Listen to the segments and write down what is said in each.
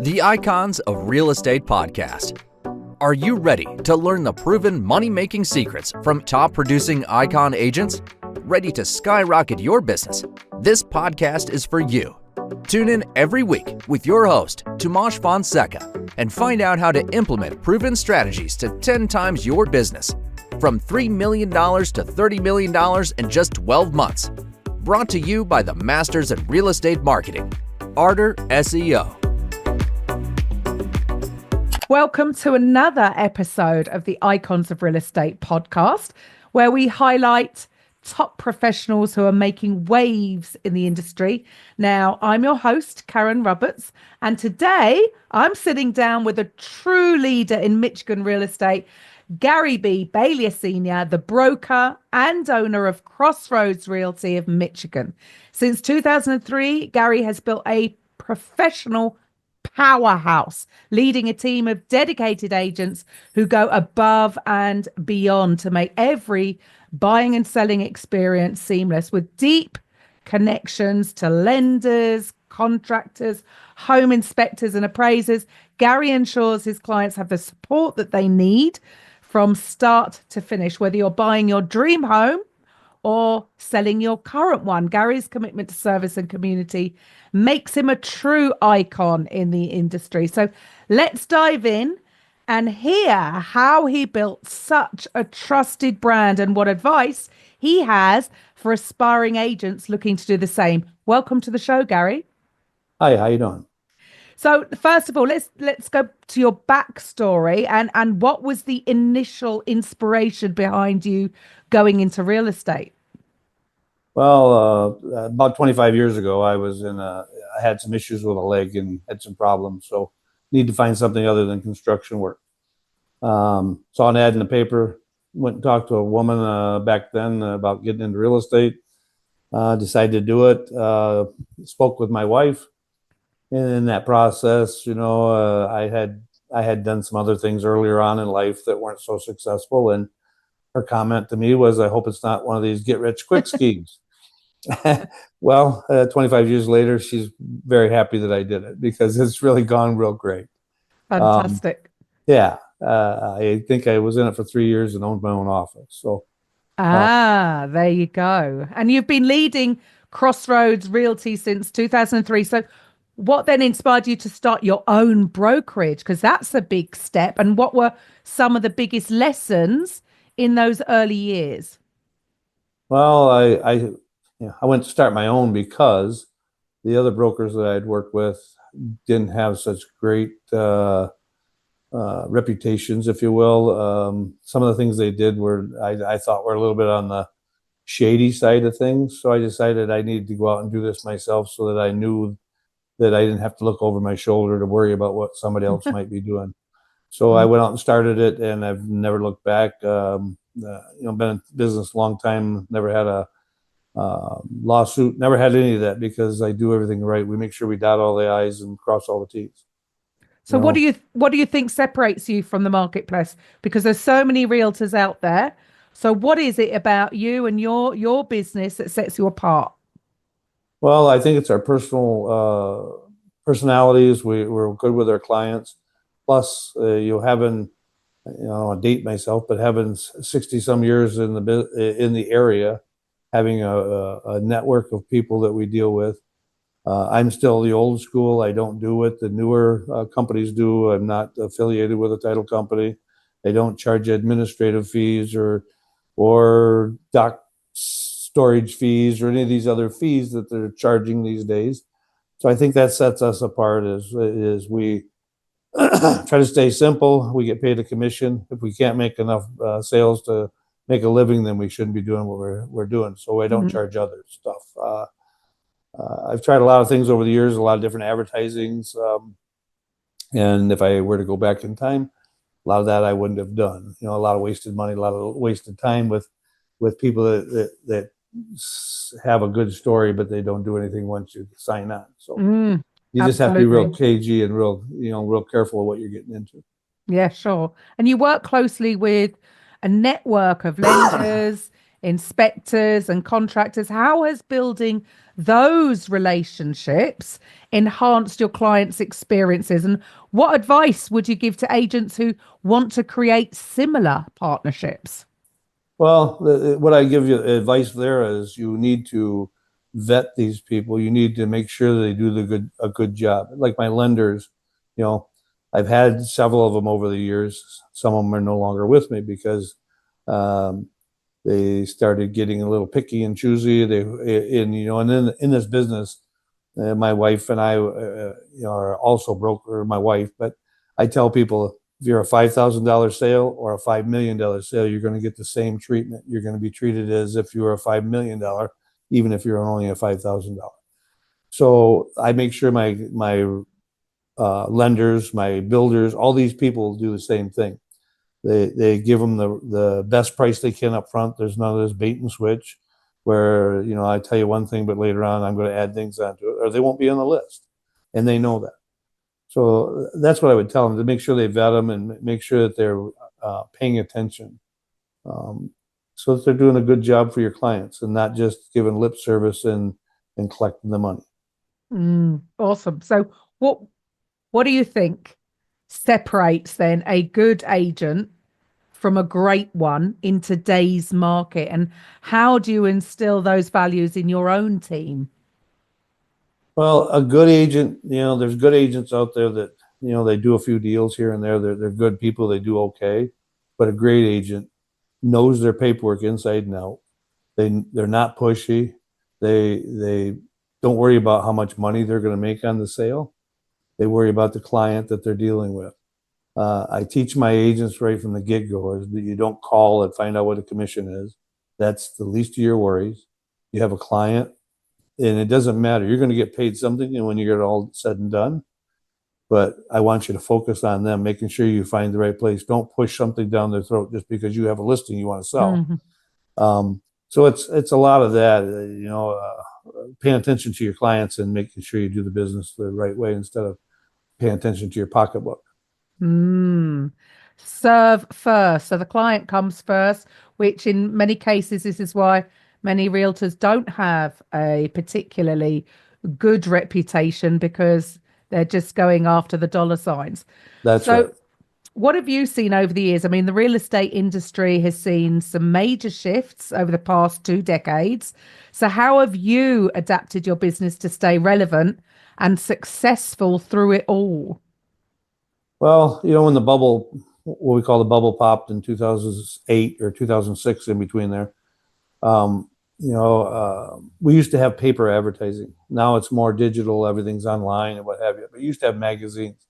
The Icons of Real Estate Podcast. Are you ready to learn the proven money-making secrets from top-producing icon agents? Ready to skyrocket your business? This podcast is for you. Tune in every week with your host, Tomasz Fonseca, and find out how to implement proven strategies to 10 times your business, from $3 million to $30 million in just 12 months. Brought to you by the Masters in Real Estate Marketing, Arter SEO. Welcome to another episode of the Icons of Real Estate podcast, where we highlight top professionals who are making waves in the industry. Now, I'm your host, Karen Roberts, and today I'm sitting down with a true leader in Michigan real estate, Gary B. Bailey Sr., the broker and owner of Crossroads Realty of Michigan. Since 2003, Gary has built a professional powerhouse, leading a team of dedicated agents who go above and beyond to make every buying and selling experience seamless. With deep connections to lenders, contractors, home inspectors, and appraisers, Gary ensures his clients have the support that they need from start to finish, whether you're buying your dream home or selling your current one. Gary's commitment to service and community makes him a true icon in the industry. So let's dive in and hear how he built such a trusted brand and what advice he has for aspiring agents looking to do the same. Welcome to the show, Gary. Hi, how you doing? So first of all, let's go to your backstory and what was the initial inspiration behind you going into real estate? Well, about 25 years ago, I had some issues with a leg and had some problems, so need to find something other than construction work. Saw an ad in the paper, went and talked to a woman back then about getting into real estate, decided to do it, spoke with my wife. And in that process, I had done some other things earlier on in life that weren't so successful. And her comment to me was, I hope it's not one of these get rich quick schemes. Well, 25 years later, she's very happy that I did it because it's really gone real great. Fantastic. I think I was in it for 3 years and owned my own office. So, there you go. And you've been leading Crossroads Realty since 2003. So what then inspired you to start your own brokerage? Because that's a big step. And what were some of the biggest lessons in those early years? Well, I went to start my own because the other brokers that I'd worked with didn't have such great reputations, if you will. Some of the things they did I thought were a little bit on the shady side of things. So I decided I needed to go out and do this myself so that I knew that I didn't have to look over my shoulder to worry about what somebody else might be doing. So I went out and started it, and I've never looked back. Been in business a long time, never had a lawsuit, never had any of that because I do everything right. We make sure we dot all the I's and cross all the T's. So what do you think separates you from the marketplace? Because there's so many realtors out there. So what is it about you and your business that sets you apart? Well, I think it's our personal personalities. We're good with our clients. Plus, having, I don't want to date myself, but having 60 some years in the area, having a network of people that we deal with. I'm still the old school. I don't do what the newer companies do. I'm not affiliated with a title company. They don't charge administrative fees or doc storage fees or any of these other fees that they're charging these days. So I think that sets us apart is we try to stay simple. We get paid a commission. If we can't make enough sales to make a living, then we shouldn't be doing what we're doing. So I don't charge other stuff. I've tried a lot of things over the years, a lot of different advertisings. And if I were to go back in time, a lot of that I wouldn't have done. A lot of wasted money, a lot of wasted time with people that have a good story, but they don't do anything once you sign on. So you just have to be real cagey and real careful of what you're getting into. Yeah, sure. And you work closely with a network of lenders, inspectors and contractors. How has building those relationships enhanced your clients' experiences? And what advice would you give to agents who want to create similar partnerships? Well, what I give you advice there is you need to vet these people. You need to make sure they do a good job. Like my lenders, you know, I've had several of them over the years. Some of them are no longer with me because um, they started getting a little picky and choosy. And then in this business, my wife and I, are also broker. My wife, but I tell people if you're a $5,000 sale or a $5 million sale, you're going to get the same treatment. You're going to be treated as if you were a $5 million, even if you're only a $5,000. So I make sure my lenders, my builders, all these people do the same thing. They give them the best price they can up front. There's none of this bait and switch where, I tell you one thing, but later on I'm going to add things onto it, or they won't be on the list. And they know that. So that's what I would tell them, to make sure they vet them and make sure that they're paying attention, so that they're doing a good job for your clients and not just giving lip service and collecting the money. Awesome. So what do you think separates then a good agent from a great one in today's market? And how do you instill those values in your own team? Well, a good agent, there's good agents out there that, they do a few deals here and there. They're good people. They do okay. But a great agent knows their paperwork inside and out. They're not pushy. They don't worry about how much money they're going to make on the sale. They worry about the client that they're dealing with. I teach my agents right from the get-go is that you don't call and find out what a commission is. That's the least of your worries. You have a client, and it doesn't matter. You're going to get paid something when you get all said and done. But I want you to focus on them, making sure you find the right place. Don't push something down their throat just because you have a listing you want to sell. Mm-hmm. So it's a lot of that, paying attention to your clients and making sure you do the business the right way instead of paying attention to your pocketbook. Serve first. So the client comes first, which in many cases, this is why many realtors don't have a particularly good reputation, because they're just going after the dollar signs. That's So right. what have you seen over the years? I mean, the real estate industry has seen some major shifts over the past 2 decades. So how have you adapted your business to stay relevant and successful through it all? Well, when the bubble, what we call the bubble, popped in 2008 or 2006, in between there, we used to have paper advertising. Now it's more digital. Everything's online and what have you. But we used to have magazines.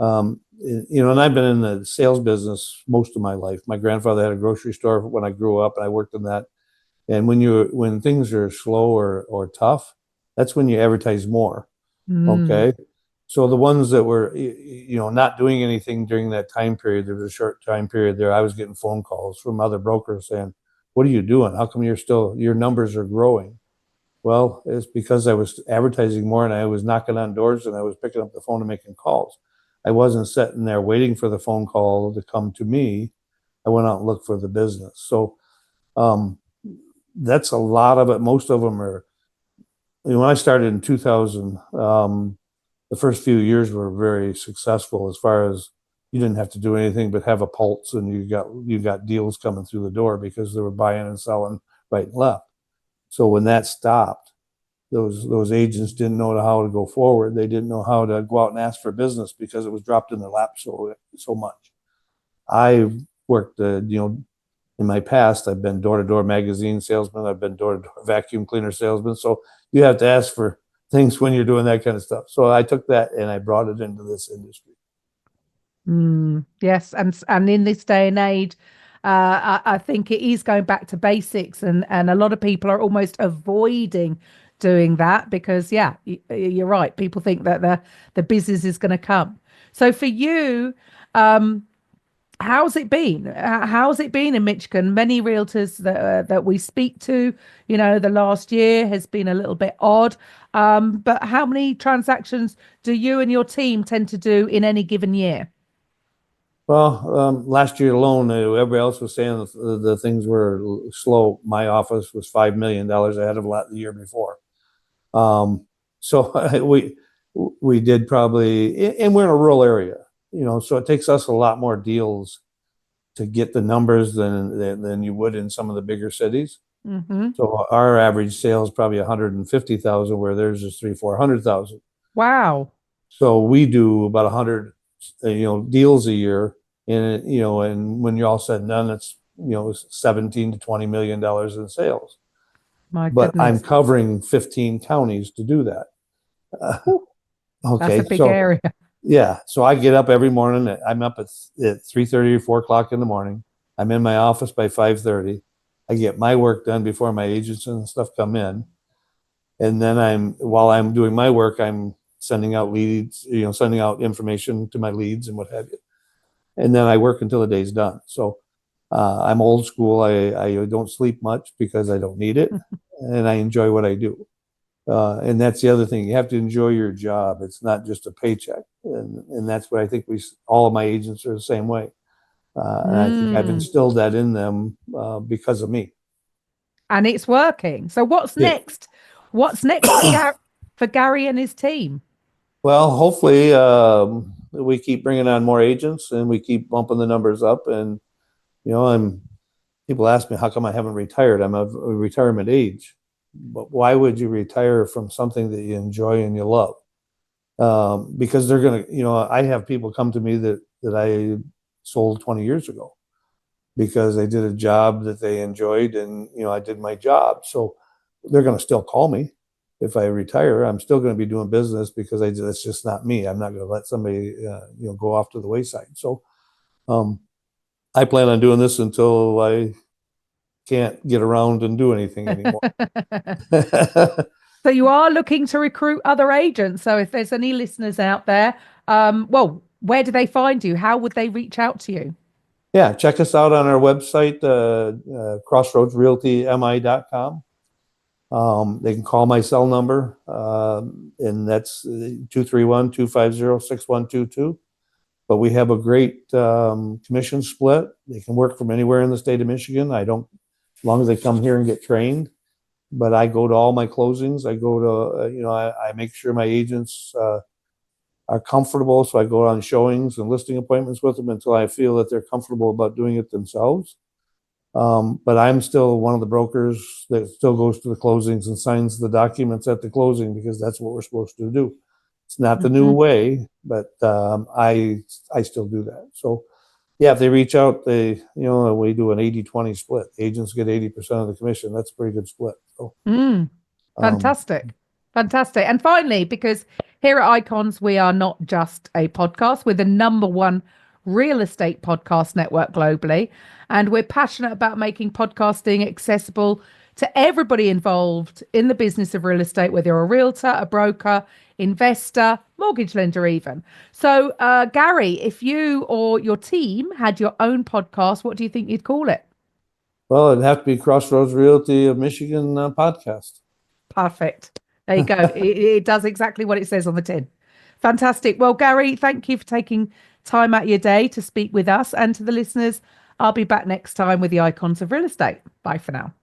And I've been in the sales business most of my life. My grandfather had a grocery store when I grew up, and I worked in that. And when things are slow or tough, that's when you advertise more. Okay. So the ones that were, not doing anything during that time period, there was a short time period there. I was getting phone calls from other brokers saying, "What are you doing? How come your numbers are growing?" Well, it's because I was advertising more and I was knocking on doors and I was picking up the phone and making calls. I wasn't sitting there waiting for the phone call to come to me. I went out and looked for the business. So um, that's a lot of it. Most of them are, when I started in 2000, the first few years were very successful as far as you didn't have to do anything but have a pulse, and you got deals coming through the door because they were buying and selling right and left. So when that stopped, those agents didn't know how to go forward. They didn't know how to go out and ask for business because it was dropped in their lap so much. I worked, in my past, I've been door-to-door magazine salesman. I've been door-to-door vacuum cleaner salesman. So you have to ask for things when you're doing that kind of stuff. So I took that and I brought it into this industry. Yes, and in this day and age, I think it is going back to basics, and a lot of people are almost avoiding doing that because, yeah, you're right. People think that the business is going to come. So for you, how's it been? How's it been in Michigan? Many realtors that we speak to, the last year has been a little bit odd. But how many transactions do you and your team tend to do in any given year? Well, last year alone, everybody else was saying the things were slow. My office was $5 million ahead of the year before. So we did probably, and we're in a rural area, so it takes us a lot more deals to get the numbers than you would in some of the bigger cities. Mm-hmm. So our average sale is probably 150,000, where theirs is 300-400,000. Wow. So we do about 100, deals a year, and and when you're all said and done, it's 17 to $20 million in sales. My But I'm goodness. covering 15 counties to do that. That's a big area. Yeah, so I get up every morning. I'm up at 3:30 or 4 o'clock in the morning. I'm in my office by 5:30. I get my work done before my agents and stuff come in, and then while I'm doing my work, I'm sending out leads, sending out information to my leads and what have you. And then I work until the day's done. So I'm old school. I don't sleep much because I don't need it, and I enjoy what I do. And that's the other thing. You have to enjoy your job. It's not just a paycheck. And that's what I think all of my agents are the same way. And I think I've instilled that in them because of me. And it's working. So what's Yeah. next? What's next for Gary and his team? Well, hopefully we keep bringing on more agents and we keep bumping the numbers up. And, people ask me, how come I haven't retired? I'm of retirement age. But why would you retire from something that you enjoy and you love? Because they're going to, I have people come to me that I sold 20 years ago because they did a job that they enjoyed, and, I did my job. So they're going to still call me. If I retire, I'm still going to be doing business because that's just not me. I'm not going to let somebody, go off to the wayside. So I plan on doing this until I can't get around and do anything anymore. So you are looking to recruit other agents. So if there's any listeners out there, where do they find you? How would they reach out to you? Yeah, check us out on our website, crossroadsrealtymi.com. They can call my cell number, and that's 231-250-6122. But we have a great commission split. They can work from anywhere in the state of Michigan. As long as they come here and get trained. But I go to all my closings. I go to, I make sure my agents are comfortable. So I go on showings and listing appointments with them until I feel that they're comfortable about doing it themselves. But I'm still one of the brokers that still goes to the closings and signs the documents at the closing because that's what we're supposed to do. It's not the new way, but I still do that. So yeah, if they reach out, we do an 80-20 split. Agents get 80% of the commission. That's a pretty good split. So, fantastic. Fantastic. And finally, because here at Icons, we are not just a podcast, we're the #1 real estate podcast network globally. And we're passionate about making podcasting accessible to everybody involved in the business of real estate, whether you're a realtor, a broker, investor, mortgage lender even. So, Gary, if you or your team had your own podcast, what do you think you'd call it? Well, it'd have to be Crossroads Realty of Michigan podcast. Perfect. There you go. It does exactly what it says on the tin. Fantastic. Well, Gary, thank you for taking time out of your day to speak with us. And to the listeners, I'll be back next time with the Icons of Real Estate. Bye for now.